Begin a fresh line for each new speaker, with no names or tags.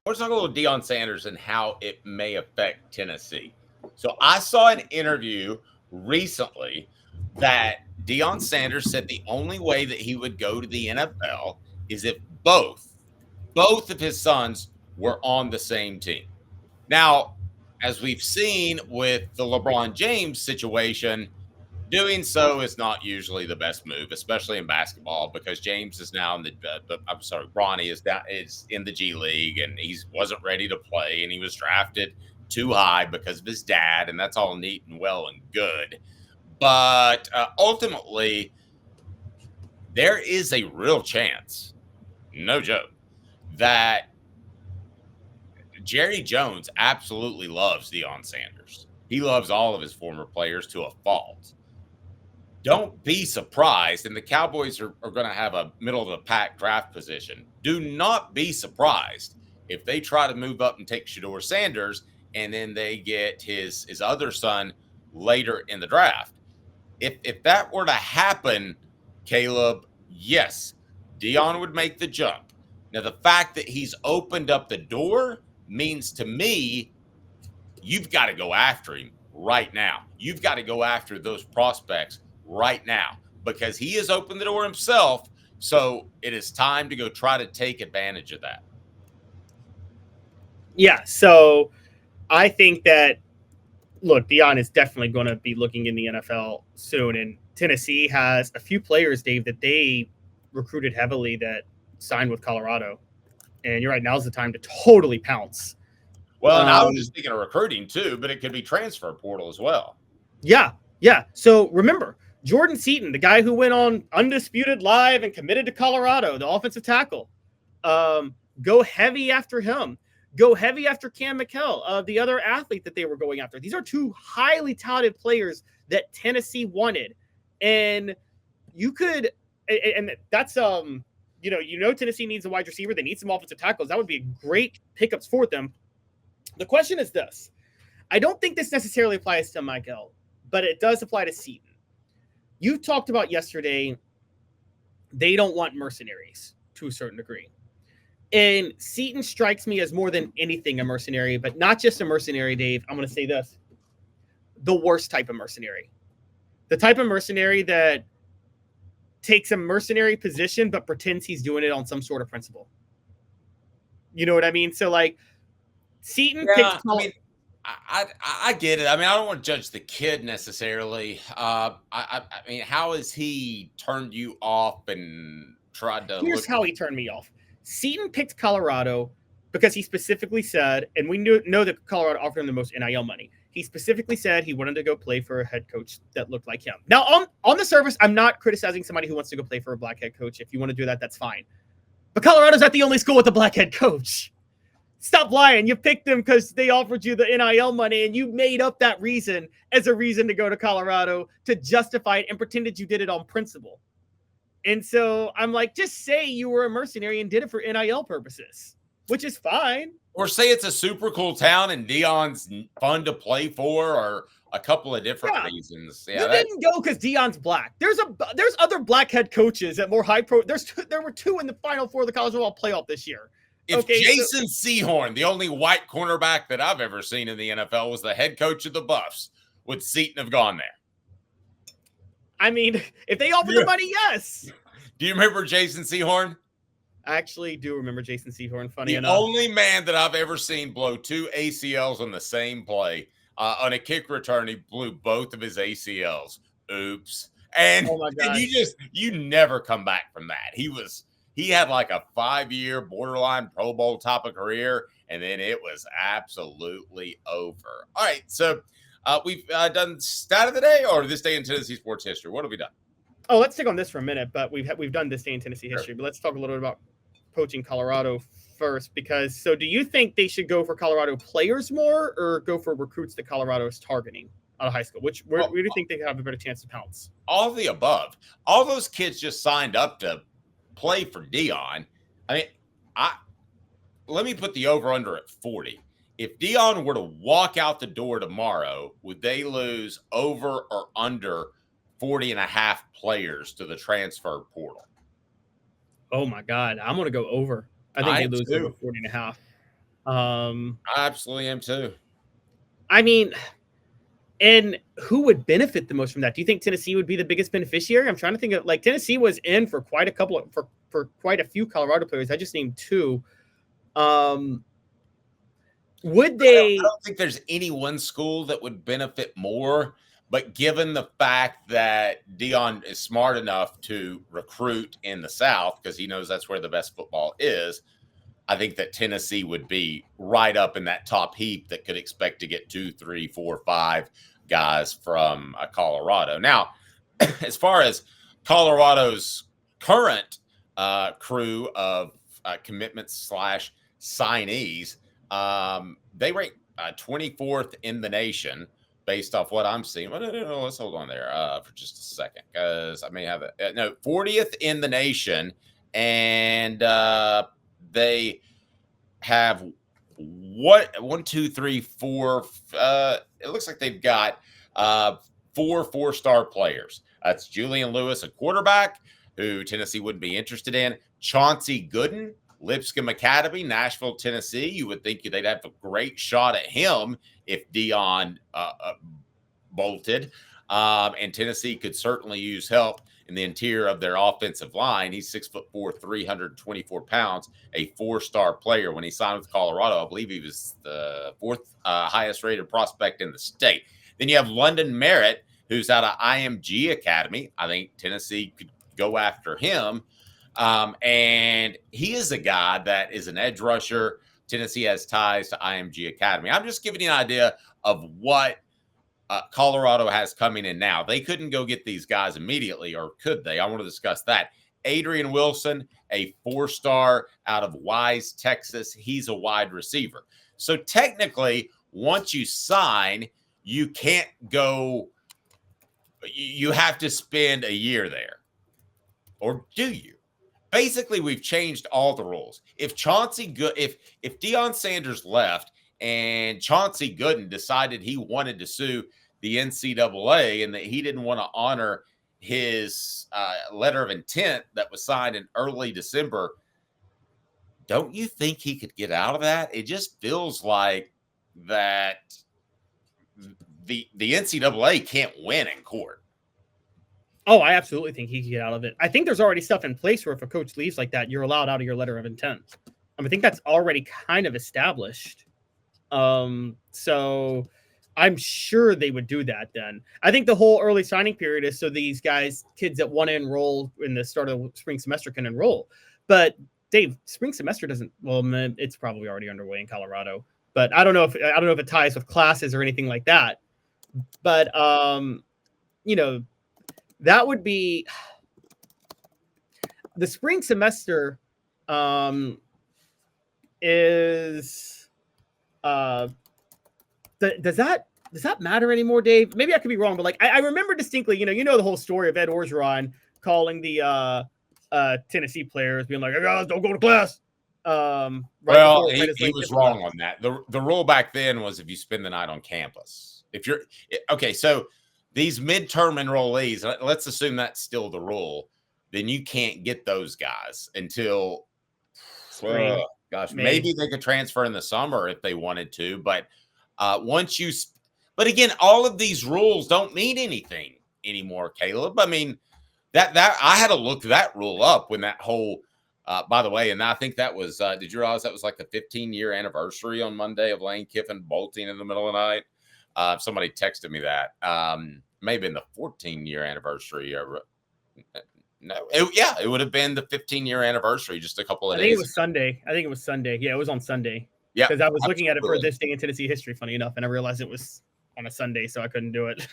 Let's talk a little Deion Sanders and how it may affect Tennessee. So I saw an interview recently that Deion Sanders said the only way that he would go to the NFL is if both of his sons were on the same team. Now, as we've seen with the LeBron James situation, doing so is not usually the best move, especially in basketball, because James is now in I'm sorry, Bronny is in the G League, and he wasn't ready to play, and he was drafted too high because of his dad, and that's all neat and well and good. But ultimately, there is a real chance, no joke, that Jerry Jones absolutely loves Deion Sanders. He loves all of his former players to a fault. Don't be surprised, and the Cowboys are going to have a middle of the pack draft position. Do not be surprised if they try to move up and take Shedeur Sanders, and then they get his other son later in the draft. If that were to happen, Caleb, yes, Deion would make the jump. Now, the fact that he's opened up the door means to me, you've got to go after him right now. You've got to go after those prospects right now because he has opened the door himself. So it is time to go try to take advantage of that.
Yeah. So I think that, look, Deion is definitely going to be looking in the NFL soon. And Tennessee has a few players, Dave, that they recruited heavily that signed with Colorado. And you're right, now's the time to totally pounce.
Well, and I was just thinking of recruiting too, but it could be transfer portal as well.
Yeah. So remember, Jordan Seaton, the guy who went on Undisputed Live and committed to Colorado, the offensive tackle. Go heavy after him. Go heavy after Cam McKell, the other athlete that they were going after. These are two highly touted players that Tennessee wanted. And you could, and that's, Tennessee needs a wide receiver. They need some offensive tackles. That would be great pickups for them. The question is this. I don't think this necessarily applies to Michael, but it does apply to Seaton. You talked about yesterday, they don't want mercenaries to a certain degree. And Seaton strikes me as more than anything a mercenary, but not just a mercenary, Dave. I'm going to say this. The worst type of mercenary. The type of mercenary that takes a mercenary position but pretends he's doing it on some sort of principle. You know what I mean? So, like, Seaton picks...
I get it. I mean, I don't want to judge the kid necessarily. I mean, how has he turned you off and tried to...
Here's how he turned me off. Seaton picked Colorado because he specifically said, and we know that Colorado offered him the most NIL money. He specifically said he wanted to go play for a head coach that looked like him. Now, on the surface, I'm not criticizing somebody who wants to go play for a black head coach. If you want to do that, that's fine. But Colorado's not the only school with a black head coach. Stop lying. You picked them because they offered you the NIL money, and you made up that reason as a reason to go to Colorado to justify it and pretended you did it on principle. And so I'm like, just say you were a mercenary and did it for NIL purposes, which is fine.
Or say it's a super cool town and Deion's fun to play for, or a couple of different reasons.
Yeah, you didn't go because Deion's black. There's other black head coaches at more high pro. There were two in the Final Four of the college football playoff this year.
If Jason Sehorn, the only white cornerback that I've ever seen in the NFL, was the head coach of the Buffs, would Seaton have gone there?
I mean, if they offered the money, yes.
Do you remember Jason Sehorn?
I actually do remember Jason Sehorn, funny
enough. The only man that I've ever seen blow two ACLs on the same play. On a kick return, he blew both of his ACLs. Oops. And,
oh my God.
And you never come back from that. He had like a 5-year borderline Pro Bowl type of career, and then it was absolutely over. All right, so we've done stat of the day or this day in Tennessee sports history. What have we done?
Oh, let's stick on this for a minute, but we've done this day in Tennessee history. But let's talk a little bit about poaching Colorado first, because so do you think they should go for Colorado players more or go for recruits that Colorado is targeting out of high school? Where do you think they have a better chance to pounce?
All of the above. All those kids just signed up to play for Deion. I mean, let me put the over-under at 40. If Deion were to walk out the door tomorrow, would they lose over or under 40 and a half players to the transfer portal?
Oh my God. I'm going to go over. I think they lose over 40 and a half. Um,
I absolutely am too.
I mean, and who would benefit the most from that? Do you think Tennessee would be the biggest beneficiary? I'm trying to think of, like, Tennessee was in for quite a couple of, for quite a few Colorado players. I just named two. Would
I
they?
don't think there's any one school that would benefit more, but given the fact that Deion is smart enough to recruit in the South because he knows that's where the best football is, I think that Tennessee would be right up in that top heap that could expect to get 2, 3, 4, 5 guys from Colorado. Now, as far as Colorado's current crew of commitments / signees, they rank 24th in the nation based off what I'm seeing. Well, no, let's hold on there for just a second because I may have it. No, 40th in the nation, and they have one, two, three, four. It looks like they've got 4 4-star players. That's Julian Lewis, a quarterback who Tennessee wouldn't be interested in. Chauncey Gooden, Lipscomb Academy, Nashville, Tennessee. You would think they'd have a great shot at him if Deion bolted. And Tennessee could certainly use help in the interior of their offensive line. He's 6'4", 324 pounds, a 4-star player. When he signed with Colorado, I believe he was the 4th highest rated prospect in the state. Then you have London Merritt, who's out of IMG Academy. I think Tennessee could go after him. And he is a guy that is an edge rusher. Tennessee has ties to IMG Academy. I'm just giving you an idea of what Colorado has coming in now. They couldn't go get these guys immediately, or could they? I want to discuss that. Adrian Wilson, a 4-star out of Wise, Texas. He's a wide receiver. So technically, once you sign, you can't go. You have to spend a year there. Or do you? Basically, we've changed all the rules. If Deion Sanders left and Chauncey Gooden decided he wanted to sue the NCAA and that he didn't want to honor his letter of intent that was signed in early December, don't you think he could get out of that? It just feels like that the NCAA can't win in court.
Oh, I absolutely think he can get out of it. I think there's already stuff in place where if a coach leaves like that, you're allowed out of your letter of intent. I think that's already kind of established. So I'm sure they would do that then. I think the whole early signing period is so these kids that want to enroll in the start of the spring semester can enroll. But Dave, spring semester doesn't, well, it's probably already underway in Colorado, but I don't know if it ties with classes or anything like that. But, that would be the spring semester is does that matter anymore, Dave? Maybe I could be wrong, but like I remember distinctly, you know the whole story of Ed Orgeron calling the Tennessee players being like, hey guys, don't go to class.
Well, he was wrong on that. The rule back then was if you spend the night on campus. If you're okay, so these midterm enrollees, let's assume that's still the rule, then you can't get those guys until spring. Maybe they could transfer in the summer if they wanted to, but but again, all of these rules don't mean anything anymore, Caleb. I mean, that I had to look that rule up when that whole by the way, and I think that was did you realize that was like the 15-year anniversary on Monday of Lane Kiffin bolting in the middle of the night? Somebody texted me that. Maybe in the 14-year anniversary. It would have been the 15-year anniversary just a couple of days.
I think it was Sunday. Yeah, it was on Sunday. Yeah, because I was looking at it for this day in Tennessee history, funny enough, and I realized it was on a Sunday, so I couldn't do it.